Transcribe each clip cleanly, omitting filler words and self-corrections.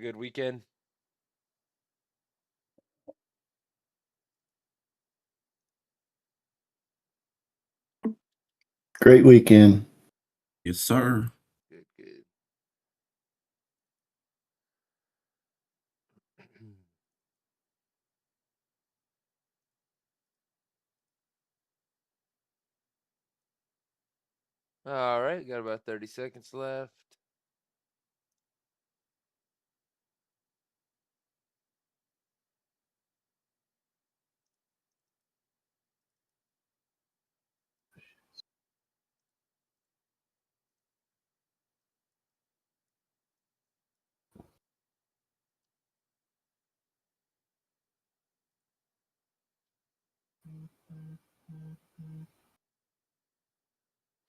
good weekend? Great weekend. Yes, sir. Good, good. All right, got about 30 seconds left.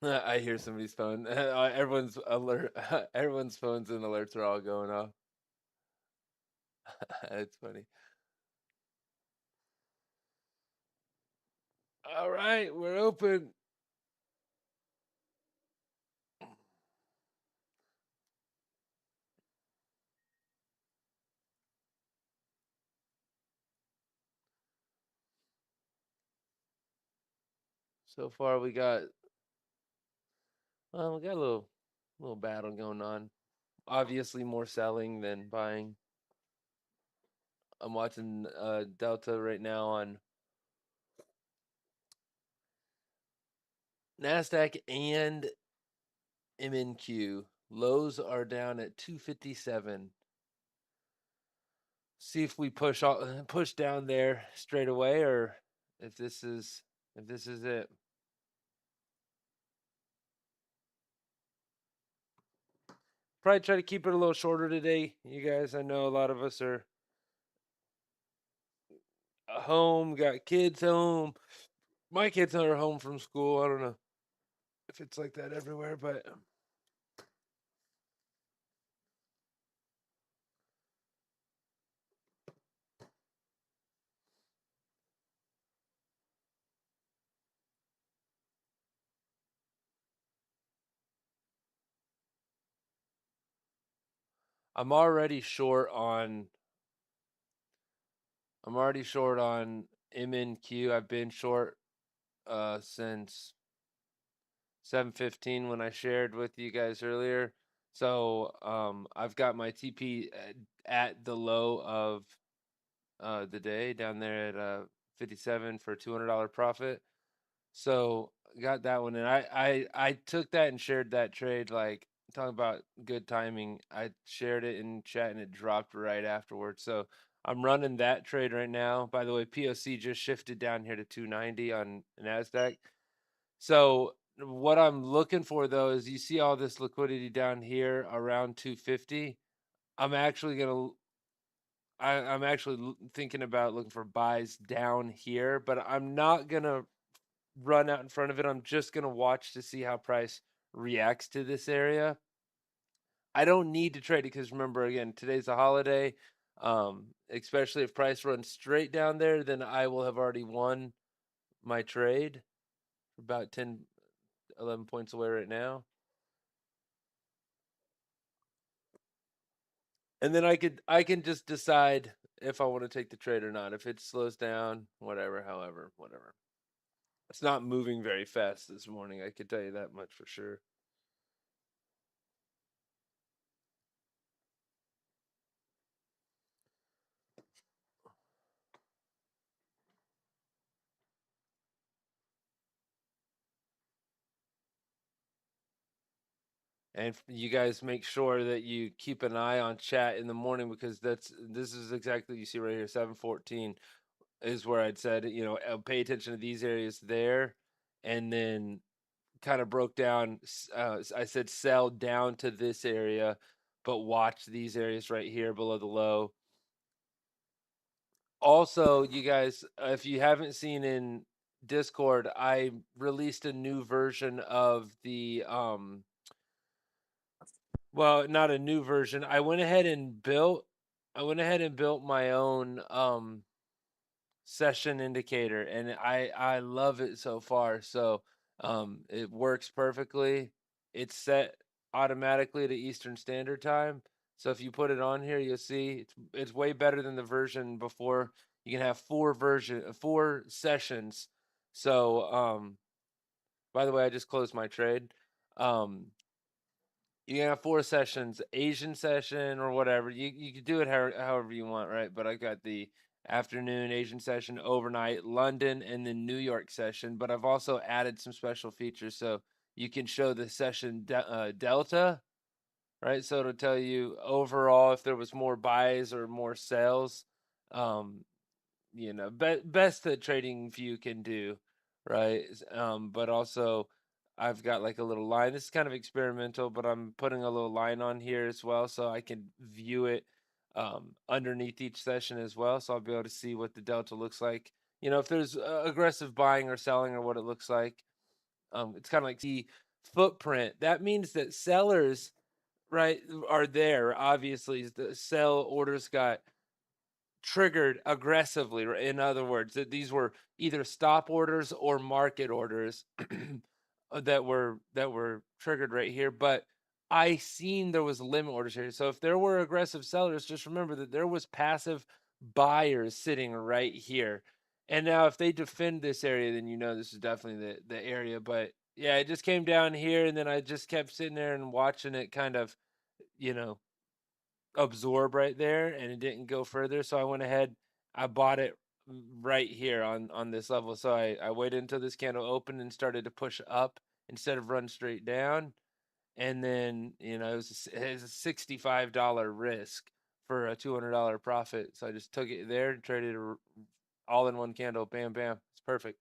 I hear somebody's phone. Everyone's alert. Everyone's phones and alerts are all going off. It's funny. All right, we're open. So far, we got a little battle going on. Obviously, more selling than buying. I'm watching Delta right now on NASDAQ and MNQ. Lows are down at 257. See if we push down there straight away, or if this is it. Probably try to keep it a little shorter today, you guys. I know a lot of us are home, got kids home. My kids are home from school. I don't know if it's like that everywhere, but I'm already short on MNQ. I've been short since 7:15 when I shared with you guys earlier. So I've got my TP at the low of the day down there at 57 for $200 profit. So got that one, and I took that and shared that trade. Like, talking about good timing, I shared it in chat and it dropped right afterwards. So I'm running that trade right now. By the way, POC just shifted down here to 290 on NASDAQ. So what I'm looking for though is, you see all this liquidity down here around 250. I'm actually thinking about looking for buys down here, but I'm not gonna run out in front of it. I'm just gonna watch to see how price reacts to this area. I don't need to trade it because, remember, again, today's a holiday. Especially if price runs straight down there, then I will have already won my trade. About 10, 11 points away right now. And then I can just decide if I want to take the trade or not. If it slows down, whatever. It's not moving very fast this morning, I could tell you that much for sure. And you guys make sure that you keep an eye on chat in the morning, because this is exactly, you see right here, 714 is where I'd said, pay attention to these areas there, and then kind of broke down. I said sell down to this area, but watch these areas right here below the low. Also, you guys, if you haven't seen in Discord, I released a new version of the well, not a new version. I went ahead and built my own session indicator, and I love it so far. So it works perfectly. It's set automatically to Eastern Standard Time. So if you put it on here, you'll see it's way better than the version before. You can have four sessions. So by the way, I just closed my trade. You can have four sessions, Asian session or whatever. You can do it however you want, right? But I got the afternoon Asian session, overnight London, and then New York session. But I've also added some special features, so you can show the session delta, right? So it'll tell you overall if there was more buys or more sales. Um, best that trading view can do, right? But also I've got like a little line. This is kind of experimental, but I'm putting a little line on here as well so I can view it underneath each session as well. So I'll be able to see what the delta looks like. If there's aggressive buying or selling or what it looks like. It's kind of like the footprint. That means that sellers, right, are there. Obviously, the sell orders got triggered aggressively. In other words, that these were either stop orders or market orders that were triggered right here. But I seen there was limit orders here. So if there were aggressive sellers, just remember that there was passive buyers sitting right here. And now if they defend this area, then this is definitely the area. But yeah, it just came down here, and then I just kept sitting there and watching it kind of, you know, absorb right there, and it didn't go further. So I went ahead, I bought it right here on this level. So I waited until this candle opened and started to push up instead of run straight down. And then, it was a $65 risk for a $200 profit. So I just took it there and traded all in one candle. Bam, bam. It's perfect.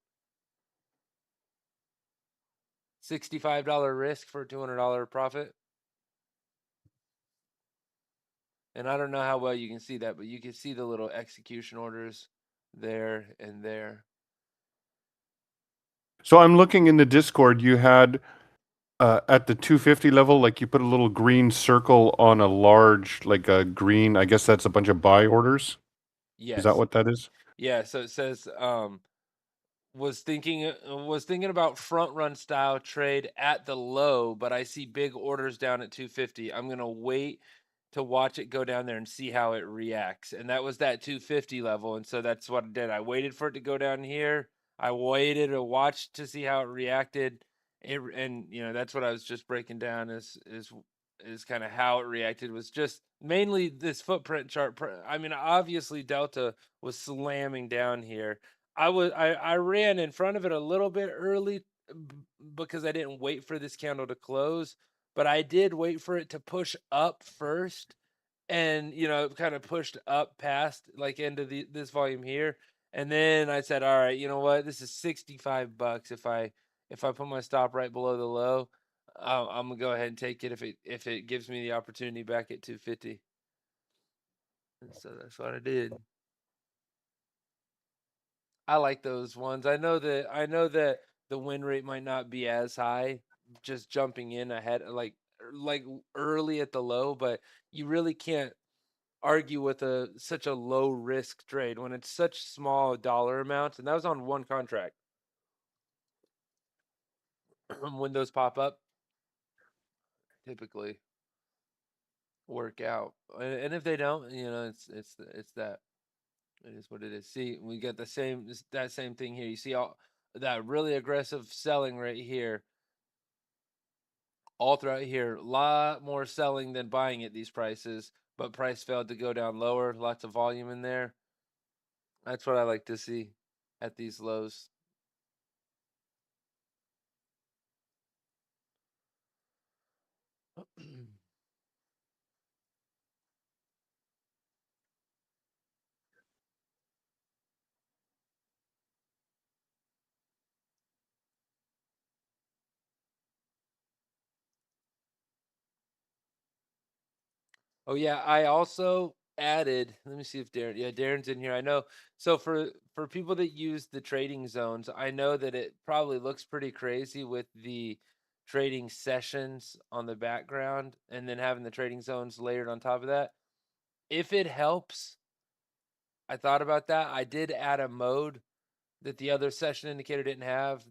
$65 risk for a $200 profit. And I don't know how well you can see that, but you can see the little execution orders there and there. So I'm looking in the Discord. You had at the 250 level, like you put a little green circle on a large, like a green. I guess that's a bunch of buy orders. Is that Yes. what that is? Yeah, so it says was thinking about front run style trade at the low, but I see big orders down at 250. I'm going to wait to watch it go down there and see how it reacts. And that was that 250 level, and so that's what I did. I waited for it to go down here. I waited to watch to see how it reacted. And that's what I was just breaking down is kind of how it reacted, was just mainly this footprint chart. I mean, obviously Delta was slamming down here. I ran in front of it a little bit early because I didn't wait for this candle to close, but I did wait for it to push up first, and it kind of pushed up past like into this volume here, and then I said, all right, you know what, this is $65. If I put my stop right below the low, I'm gonna go ahead and take it if it gives me the opportunity back at 250. And so that's what I did. I like those ones. I know that the win rate might not be as high just jumping in ahead, like early at the low, but you really can't argue with such a low risk trade when it's such small dollar amounts, and that was on one contract. When those pop up, typically work out, and if they don't, it's that. It is what it is. See, we got that same thing here. You see all that really aggressive selling right here, all throughout here. A lot more selling than buying at these prices, but price failed to go down lower. Lots of volume in there. That's what I like to see at these lows. Oh yeah, I also added. Let me see if Darren. Yeah, Darren's in here. I know. So for people that use the trading zones, I know that it probably looks pretty crazy with the trading sessions on the background and then having the trading zones layered on top of that. If it helps, I thought about that. I did add a mode that the other session indicator didn't have,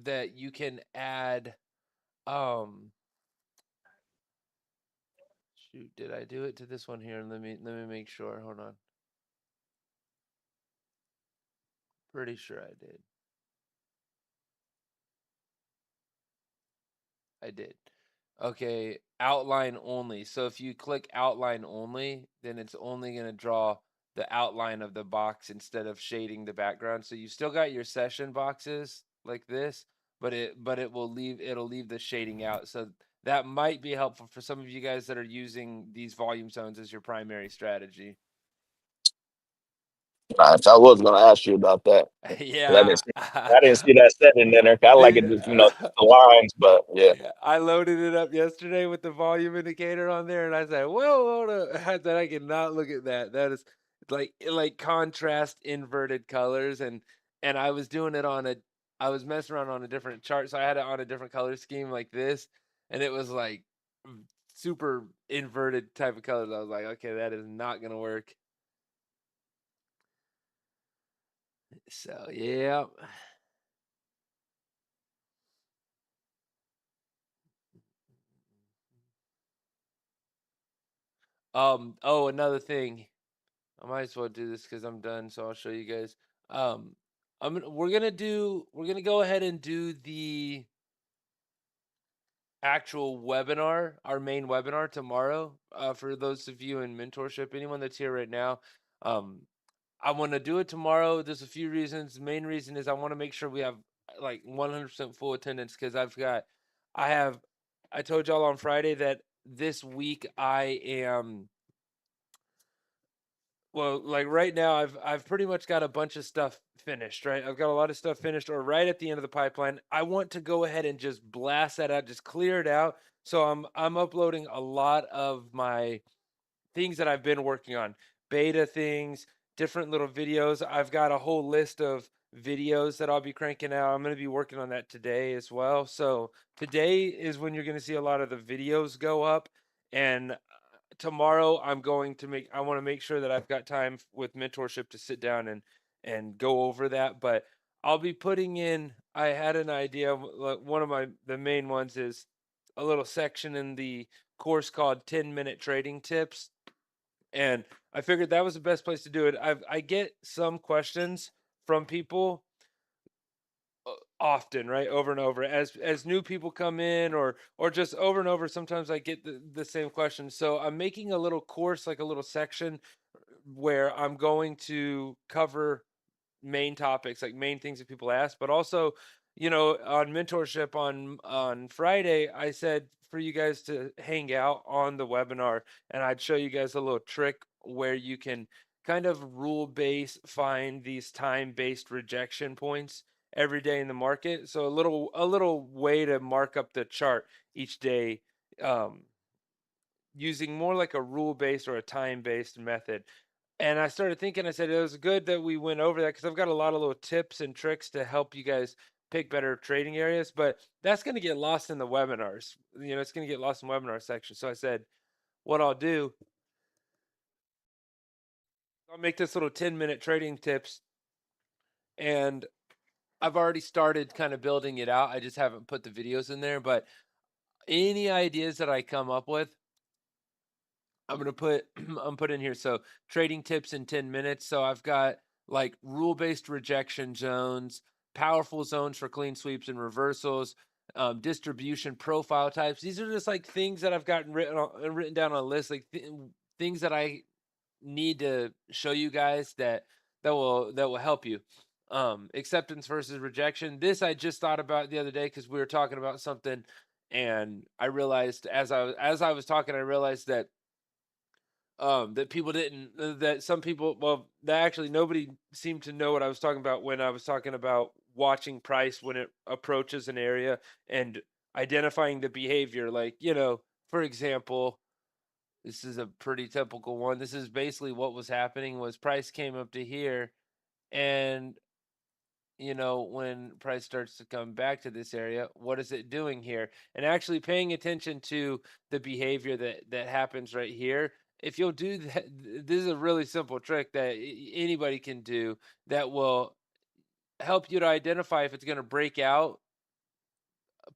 that you can add Shoot, did I do it to this one here? Let me make sure. Hold on. Pretty sure I did. I did. Okay, outline only. So if you click outline only, then it's only going to draw the outline of the box instead of shading the background. So you still got your session boxes like this, but it'll leave the shading out. So that might be helpful for some of you guys that are using these volume zones as your primary strategy. Nice. I was gonna ask you about that. 'Cause Yeah. I didn't see that setting in there. I like it, just just the lines, but yeah. Yeah, I loaded it up yesterday with the volume indicator on there, and I said, "Whoa, hold up!" I said, "I cannot look at that. That is like contrast inverted colors." And I was doing it on I was messing around on a different chart, so I had it on a different color scheme like this, and it was like super inverted type of colors. I was like, "Okay, that is not gonna work." So yeah. Oh, another thing. I might as well do this because I'm done, so I'll show you guys. Um, we're gonna go ahead and do the actual webinar, our main webinar tomorrow. For those of you in mentorship, anyone that's here right now, um, I want to do it tomorrow. There's a few reasons. The main reason is I want to make sure we have like 100% full attendance because I told y'all on Friday that this week I am. Well, like right now, I've pretty much got a bunch of stuff finished, right? I've got a lot of stuff finished or right at the end of the pipeline. I want to go ahead and just blast that out, just clear it out. So I'm uploading a lot of my things that I've been working on, beta things, different little videos. I've got a whole list of videos that I'll be cranking out. I'm going to be working on that today as well. So today is when you're going to see a lot of the videos go up, and tomorrow I want to make sure that I've got time with mentorship to sit down and go over that. But I'll be putting in, I had an idea. One of the main ones is a little section in the course called 10-minute trading tips. And I figured that was the best place to do it. I get some questions from people often, right, over and over as new people come in, or just over and over. Sometimes I get the same question, so I'm making a little course, like a little section where I'm going to cover main topics, like main things that people ask, but also, on mentorship on Friday, I said for you guys to hang out on the webinar, and I'd show you guys a little trick where you can kind of rule base find these time based rejection points every day in the market. So a little way to mark up the chart each day, um, using more like a rule based or a time based method. And I started thinking, I said, it was good that we went over that because I've got a lot of little tips and tricks to help you guys pick better trading areas, but that's going to get lost in the webinars. It's going to get lost in webinar section. So I said, what I'll do, I'll make this little 10-minute trading tips, and I've already started kind of building it out. I just haven't put the videos in there, but any ideas that I come up with, I'm gonna put I'm put in here. So trading tips in 10 minutes. So I've got like rule-based rejection zones, powerful zones for clean sweeps and reversals, distribution profile types. These are just like things that I've gotten written down on a list, like things that I need to show you guys that will help you. Acceptance versus rejection. This I just thought about the other day because we were talking about something, and I realized as I was talking, I realized that that people didn't that some people, well, that actually nobody seemed to know what I was talking about when I was talking about watching price when it approaches an area and identifying the behavior, like, for example, this is a pretty typical one. This is basically what was happening was price came up to here, and when price starts to come back to this area, what is it doing here? And actually paying attention to the behavior that happens right here. If you'll do that, this is a really simple trick that anybody can do that will help you to identify if it's going to break out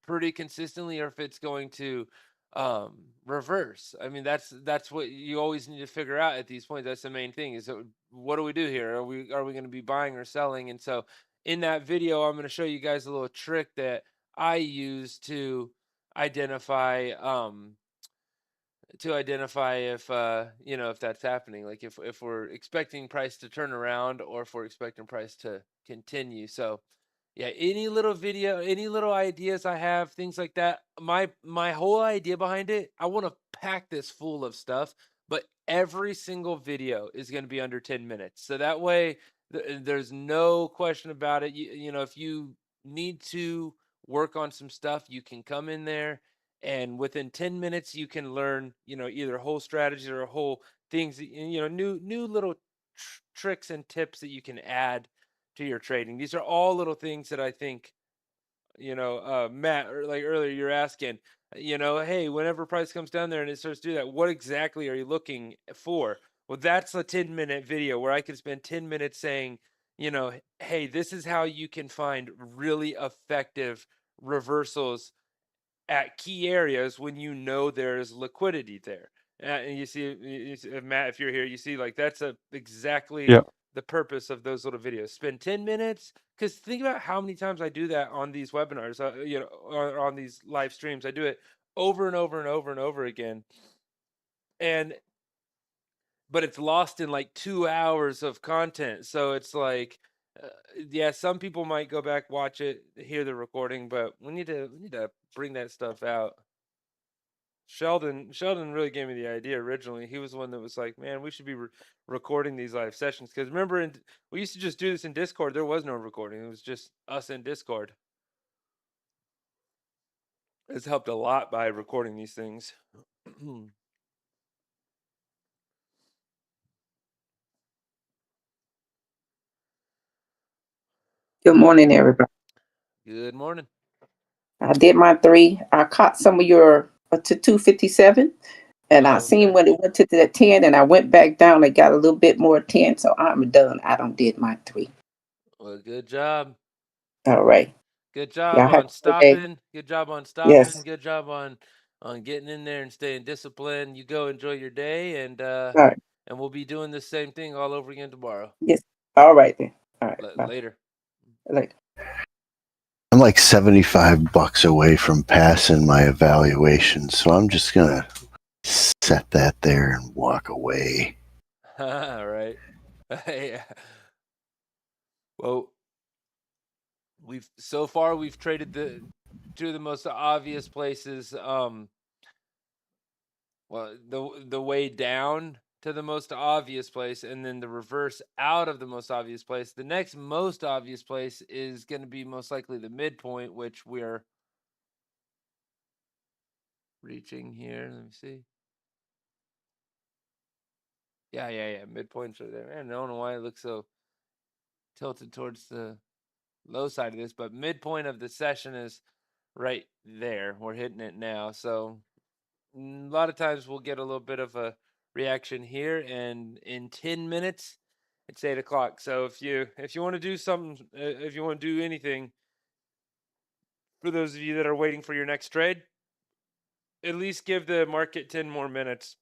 pretty consistently or if it's going to reverse. I mean, that's what you always need to figure out at these points. That's the main thing. Is what do we do here? Are we going to be buying or selling? And so in that video, I'm going to show you guys a little trick that I use to identify if if that's happening, like if we're expecting price to turn around or if we're expecting price to continue. So yeah, any little video, any little ideas I have, things like that. My whole idea behind it, I want to pack this full of stuff, but every single video is going to be under 10 minutes. So that way there's no question about it. If you need to work on some stuff, you can come in there and within 10 minutes you can learn, either whole strategies or whole things, new little tricks and tips that you can add to your trading. These are all little things that I think, Matt, or like earlier you're asking, hey, whenever price comes down there and it starts to do that, what exactly are you looking for? Well, that's a 10-minute video where I could spend 10 minutes saying, hey, this is how you can find really effective reversals at key areas when there's liquidity there. And you see, Matt, if you're here, you see like that's exactly Yeah. the purpose of those little videos. Spend 10 minutes, because think about how many times I do that on these webinars, on these live streams. I do it over and over and over and over again. But it's lost in like 2 hours of content. So it's like, yeah, some people might go back, watch it, hear the recording, but we need to bring that stuff out. Sheldon really gave me the idea originally. He was the one that was like, man, we should be recording these live sessions. Because remember, we used to just do this in Discord. There was no recording. It was just us in Discord. It's helped a lot by recording these things. Good morning, everybody. Good morning. I did my 3. I caught some of your to 257, and I seen when it went to the 10, and I went back down. It got a little bit more 10, so I'm done. I don't did my 3. Well, good job. All right. Good job on stopping. Good job on stopping. Yes. Good job on getting in there and staying disciplined. You go enjoy your day, and All right. and we'll be doing the same thing all over again tomorrow. Yes. All right then. All right. Later. Later. I'm like $75 away from passing my evaluation, so I'm just gonna set that there and walk away. All right. Well, so far we've traded two of the most obvious places. Well, the way down to the most obvious place, and then the reverse out of the most obvious place. The next most obvious place is going to be most likely the midpoint, which we're reaching here. Let me see. Yeah. Midpoints are there. Man, I don't know why it looks so tilted towards the low side of this, but midpoint of the session is right there. We're hitting it now. So a lot of times we'll get a little bit of a reaction here, and in 10 minutes it's 8 o'clock. So if you want to do something, if you want to do anything, for those of you that are waiting for your next trade, at least give the market 10 more minutes.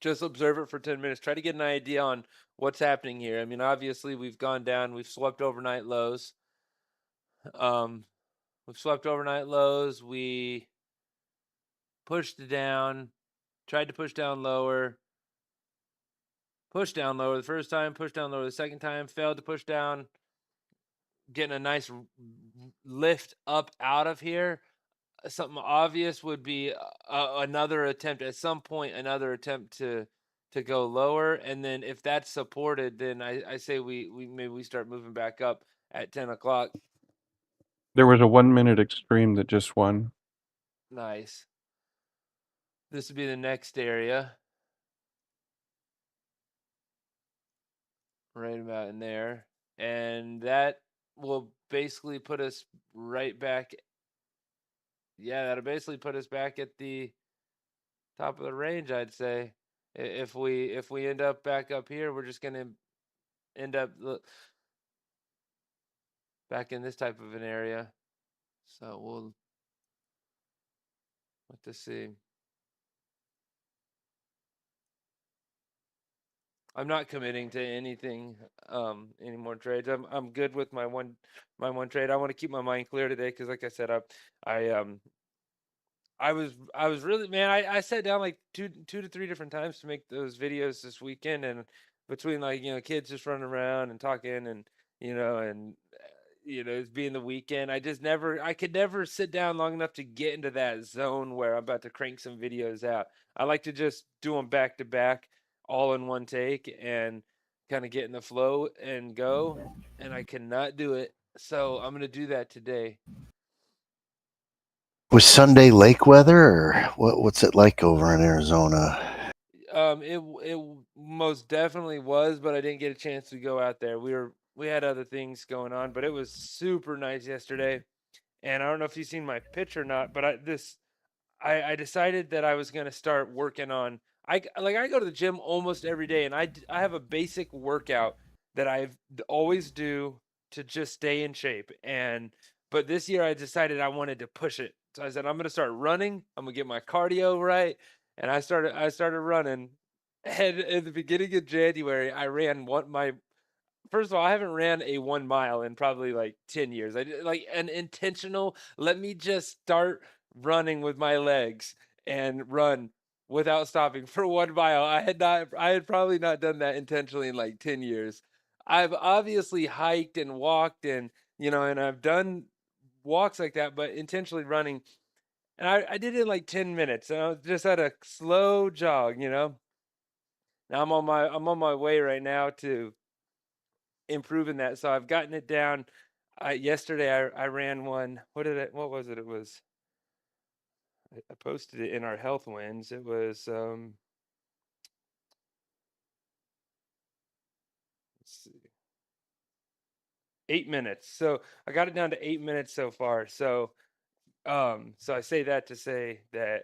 Just observe it for 10 minutes. Try to get an idea on what's happening here. I mean, obviously we've gone down, we've swept overnight lows. We've swept overnight lows. We pushed down, tried to push down lower. Push down lower the first time, push down lower the second time, failed to push down, getting a nice lift up out of here. Something obvious would be another attempt at some point, another attempt to go lower. And then if that's supported, then I say we maybe we start moving back up at 10 o'clock. There was a 1 minute extreme that just won. Nice. This would be the next area. Right about in there. And that will basically put us right back. Yeah, that'll basically put us back at the top of the range, I'd say. If we end up back up here, we're just going to end up back in this type of an area. So Let's see. I'm not committing to anything, any more trades. I'm good with my one trade. I want to keep my mind clear today because, like I said, I was really, man, I sat down like two to three different times to make those videos this weekend, and between, like, kids just running around and talking, and it's being the weekend, I could never sit down long enough to get into that zone where I'm about to crank some videos out. I like to just do them back to back, all in one take, and kind of get in the flow and go, and I cannot do it. So I'm gonna do that today. Was Sunday lake weather, or what's it like over in Arizona? It most definitely was, but I didn't get a chance to go out there. We had other things going on, but it was super nice yesterday. And I don't know if you've seen my pitch or not, but I decided that I was going to start working on. I go to the gym almost every day, and I have a basic workout that I always do to just stay in shape. But this year I decided I wanted to push it. So I said I'm going to start running. I'm going to get my cardio right, and I started running. And at the beginning of January, I ran first of all, I haven't ran a 1 mile in probably like 10 years. I did like an intentional, let me just start running with my legs and run without stopping for 1 mile. I had probably not done that intentionally in like 10 years. I've obviously hiked and walked, and and I've done walks like that, but intentionally running. And I did it in like 10 minutes. And I was just at a slow jog. Now I'm on my way right now to improving that. So I've gotten it down. Yesterday I ran one. What was it? It was, I posted it in our health wins. It was let's see, 8 minutes. So I got it down to 8 minutes so far. So so I say that to say that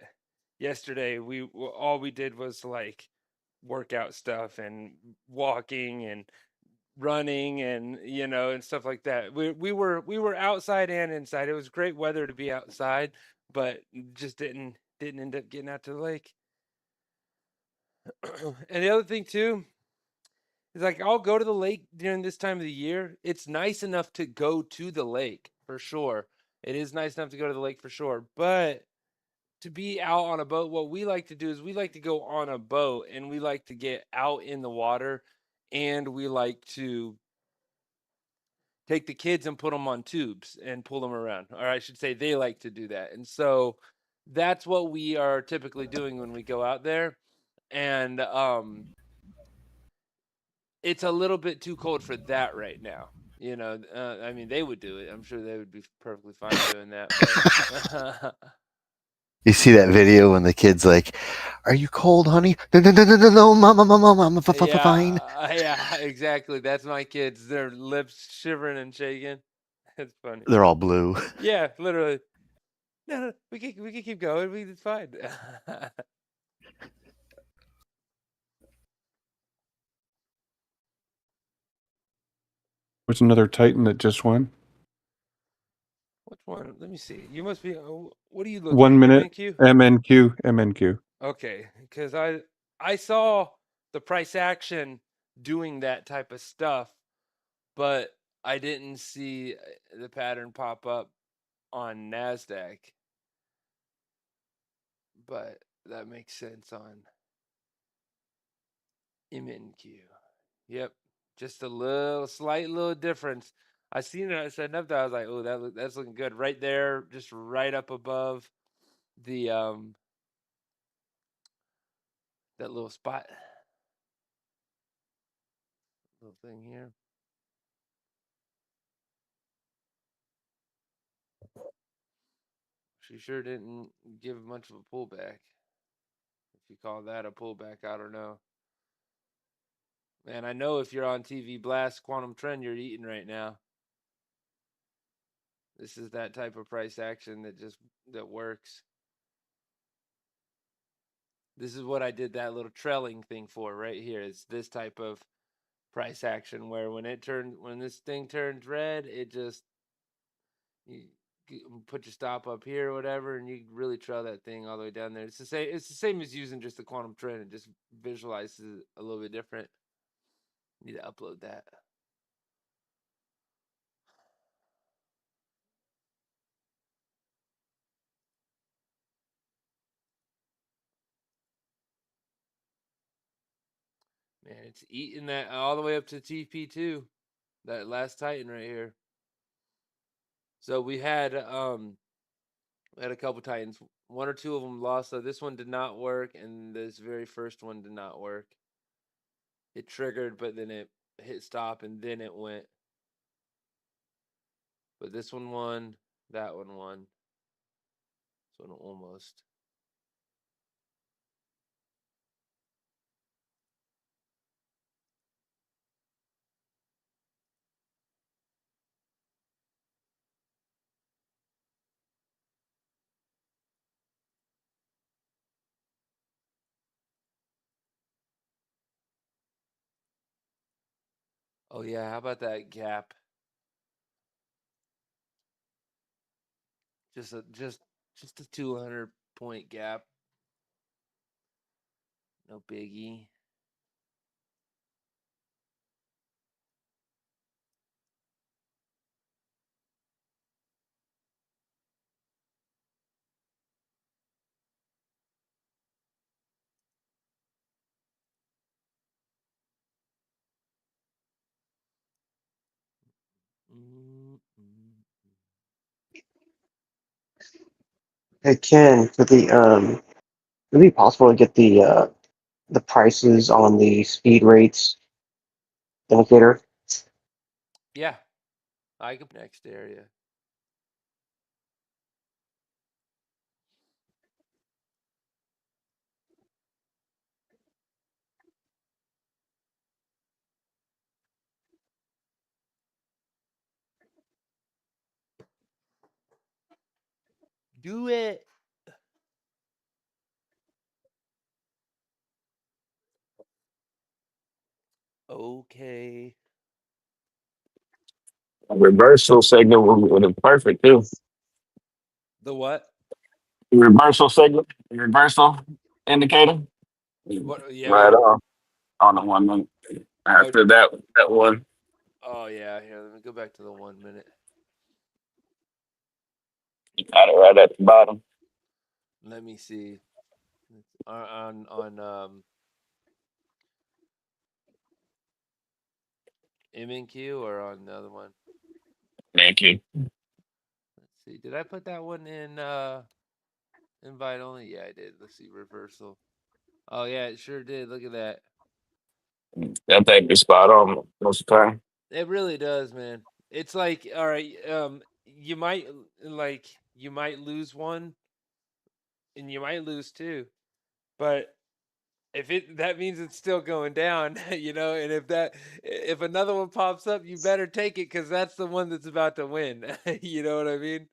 yesterday all we did was like workout stuff and walking and running and and stuff like that. We were outside and inside. It was great weather to be outside, but just didn't end up getting out to the lake. And the other thing too is, like, I'll go to the lake during this time of the year. It's nice enough to go to the lake for sure. It is nice enough to go to the lake for sure, but to be out on a boat, what we like to do is we like to go on a boat and we like to get out in the water, and we like to take the kids and put them on tubes and pull them around. Or I should say they like to do that. And so that's what we are typically doing when we go out there. And it's a little bit too cold for that right now. I mean, they would do it. I'm sure they would be perfectly fine doing that. But You see that video when the kid's like, "Are you cold, honey?" No, no, no, no, no, no, mom, I'm fine. Yeah, exactly. That's my kids. Their lips shivering and shaking. It's funny. They're all blue. Yeah, literally. No, we can keep going. It's fine. What's another Titan that just won? Which one? Let me see. You must be. What are you looking at? 1 minute. MNQ? MNQ. Okay, because I saw the price action doing that type of stuff, but I didn't see the pattern pop up on NASDAQ. But that makes sense on MNQ. Yep, just a slight little difference. I seen it. I said enough that I was like, oh, that's looking good right there, just right up above the that little spot, little thing here. She sure didn't give much of a pullback. If you call that a pullback, I don't know. Man, I know if you're on TV Blast Quantum Trend, you're eating right now. This is that type of price action that works. This is what I did that little trailing thing for right here. It's this type of price action where when this thing turns red, it just put your stop up here or whatever, and you really trail that thing all the way down there. It's the same. It's the same as using just the quantum trend. It just visualizes it a little bit different. Need to upload that. Man, it's eating that all the way up to TP2. That last Titan right here. So we had a couple Titans. One or two of them lost. So this one did not work, and this very first one did not work. It triggered, but then it hit stop, and then it went. But this one won. That one won. This one almost. Oh yeah, how about that gap? Just a 200-point gap. No biggie. Hey Ken, would it be possible to get the prices on the speed rates indicator? Yeah, I can next area. Do it. Okay. A reversal signal would have perfect too. The what? Reversal signal, reversal indicator. What? Yeah. Right on the 1 minute. After that one. Oh yeah. Here, let me go back to the 1 minute. Got it right at the bottom. Let me see. On MNQ or on the other one? Thank you. Let's see. Did I put that one in invite only? Yeah, I did. Let's see, reversal. Oh yeah, it sure did. Look at that. That thing is spot on most of the time. It really does, man. It's like, all right, you might lose one and you might lose two. But that means it's still going down, and if another one pops up, you better take it because that's the one that's about to win. You know what I mean?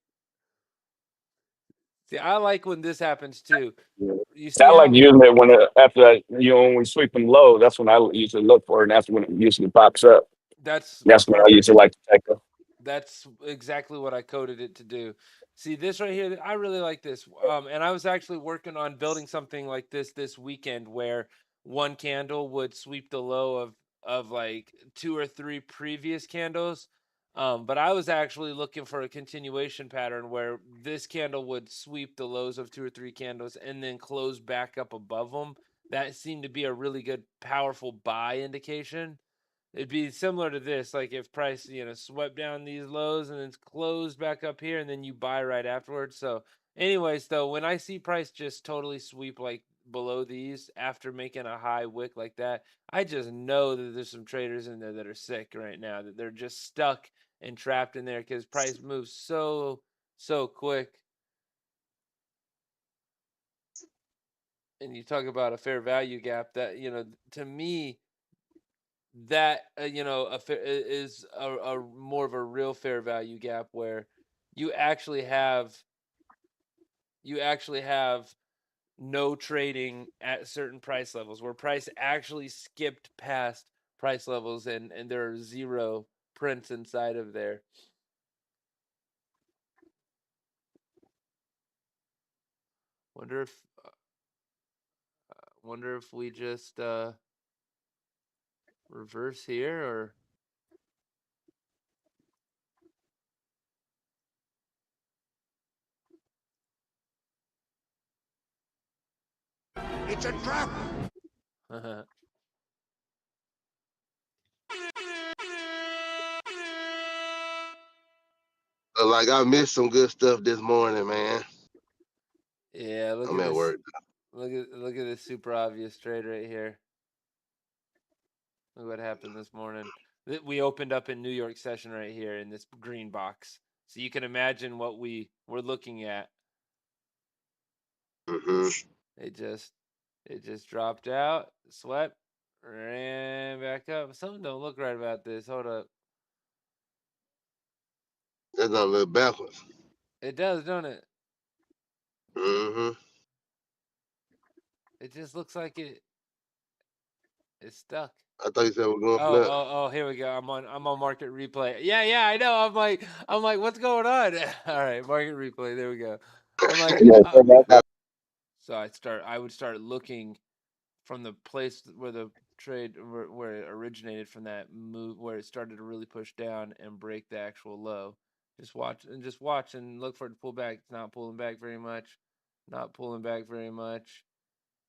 See, I like when this happens too. You see I how like using it when we sweep them low. That's when I usually look for it, and that's when it usually pops up. that's That's when I perfect. usually like to take it. That's exactly what I coded it to do. See this right here, I really like this. And I was actually working on building something like this weekend where one candle would sweep the low of like 2 or 3 previous candles. But I was actually looking for a continuation pattern where this candle would sweep the lows of 2 or 3 candles and then close back up above them. That seemed to be a really good, powerful buy indication. It'd be similar to this, like if price, swept down these lows and then closed back up here and then you buy right afterwards. So anyways, though, when I see price just totally sweep like below these after making a high wick like that, I just know that there's some traders in there that are sick right now, that they're just stuck and trapped in there because price moves so quick. And you talk about a fair value gap that, to me, that is a more of a real fair value gap where you actually have no trading at certain price levels, where price actually skipped past price levels and there are 0 prints inside of there. Wonder if we just reverse here or. It's a trap. Like I missed some good stuff this morning, man. Yeah, look I'm at at this. work. Look at this super obvious trade right here. Look what happened this morning. We opened up in New York session right here in this green box. So you can imagine what we were looking at. Mm-hmm. It just dropped out, swept, ran back up. Something don't look right about this. Hold up. That's not a little backwards. It does, don't it? Mm-hmm. It just looks like it's stuck. I thought you said we're going up. Oh, here we go. I'm on market replay. Yeah, I know. I'm like, what's going on? All right, market replay. There we go. I'm like, so I would start looking from the place where the trade where it originated from that move where it started to really push down and break the actual low. Just watch and look for it to pull back. It's not pulling back very much. Not pulling back very much.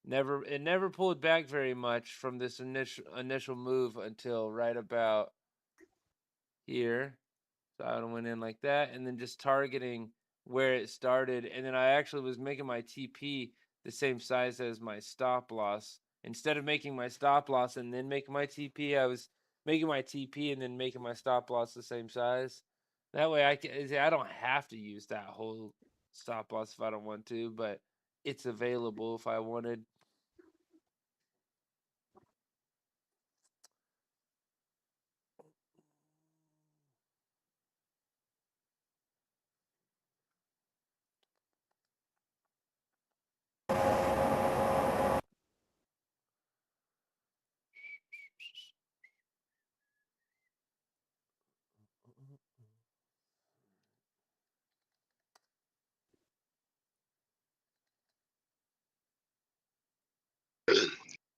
It never pulled back very much from this initial move until right about here. So I went in like that and then just targeting where it started. And then I actually was making my TP the same size as my stop loss. Instead of making my stop loss and then making my TP, I was making my TP and then making my stop loss the same size. That way I don't have to use that whole stop loss if I don't want to, but it's available if I wanted.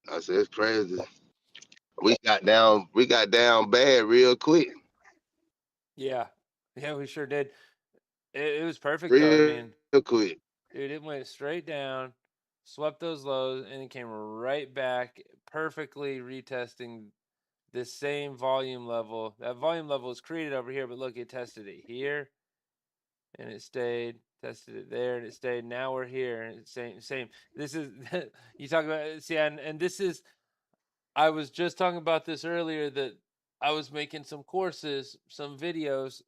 I said it's crazy. We got down bad real quick. Yeah, we sure did. It was perfect though. I Real mean, quick. dude, it went straight down, swept those lows, and it came right back, perfectly retesting this same volume level. That volume level was created over here, but look, it tested it here, and it stayed. Tested it there, and it stayed. Now we're here, and it's same. This is you talk about see, and this is. I was just talking about this earlier that I was making some courses, some videos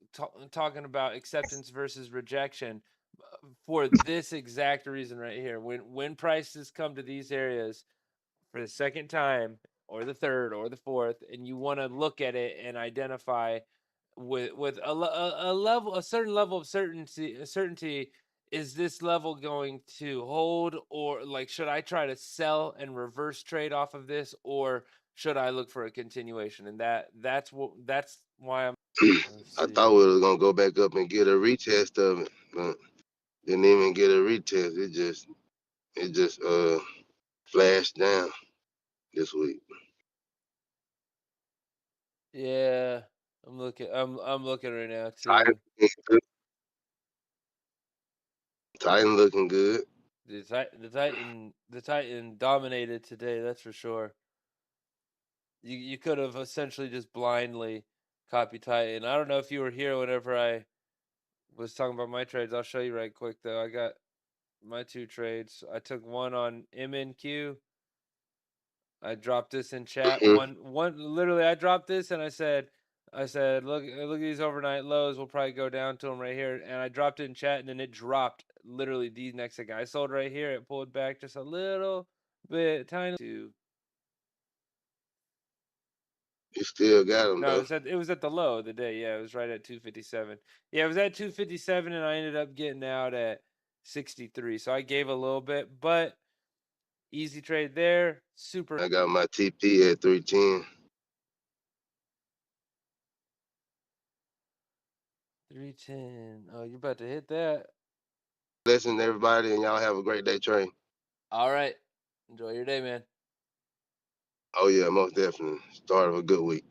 talking about acceptance versus rejection for this exact reason right here. When prices come to these areas for the second time or the third or the fourth, and you want to look at it and identify with a certain level of certainty, is this level going to hold, or like should I try to sell and reverse trade off of this, or should I look for a continuation? And that's why I'm I thought we was gonna go back up and get a retest of it, but didn't even get a retest. It just flashed down this week. yeah, I'm looking right now Titan, too. Titan looking good. The Titan dominated today, that's for sure. You could have essentially just blindly copied Titan. I don't know if you were here whenever I was talking about my trades. I'll show you right quick though. I got my two trades. I took one on MNQ. I dropped this in chat. Mm-hmm. One literally I dropped this and I said look at these overnight lows. We'll probably go down to them right here. And I dropped it in chat and then it dropped literally these next second. I sold right here. It pulled back just a little bit, tiny. You still got them No, though. it was at the low of the day. Yeah, it was right at 257. Yeah, it was at 257 and I ended up getting out at 63. So I gave a little bit, but easy trade there. Super. I got my TP at 310. 310. Oh, you're about to hit that. Blessing everybody, and y'all have a great day, Train. All right. Enjoy your day, man. Oh yeah, most definitely. Start of a good week.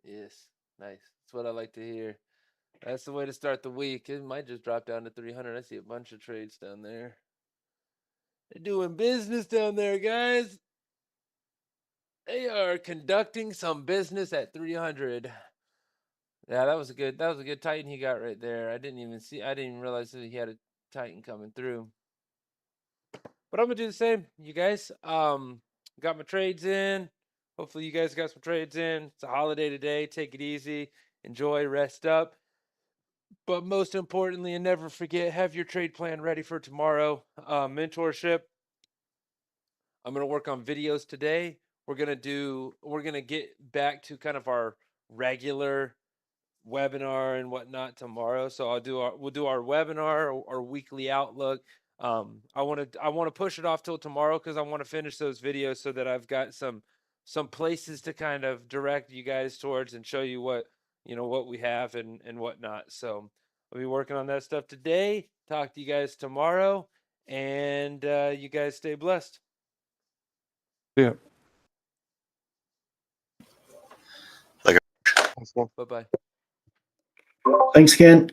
Yes. Nice. That's what I like to hear. That's the way to start the week. It might just drop down to 300. I see a bunch of trades down there. They're doing business down there, guys. They are conducting some business at 300. Yeah, that was a good Titan he got right there. I didn't even realize that he had a Titan coming through. But I'm gonna do the same, you guys. Got my trades in. Hopefully you guys got some trades in. It's a holiday today. Take it easy. Enjoy, rest up. But most importantly, and never forget, have your trade plan ready for tomorrow. Mentorship. I'm gonna work on videos today. We're gonna get back to kind of our regular webinar and whatnot tomorrow. So we'll do our webinar, our weekly outlook. I want to push it off till tomorrow because I want to finish those videos so that I've got some places to kind of direct you guys towards and show you what we have and whatnot. So I'll be working on that stuff today. Talk to you guys tomorrow, and you guys stay blessed. Yeah. Thanks, Ken. Bye bye. Thanks, Ken.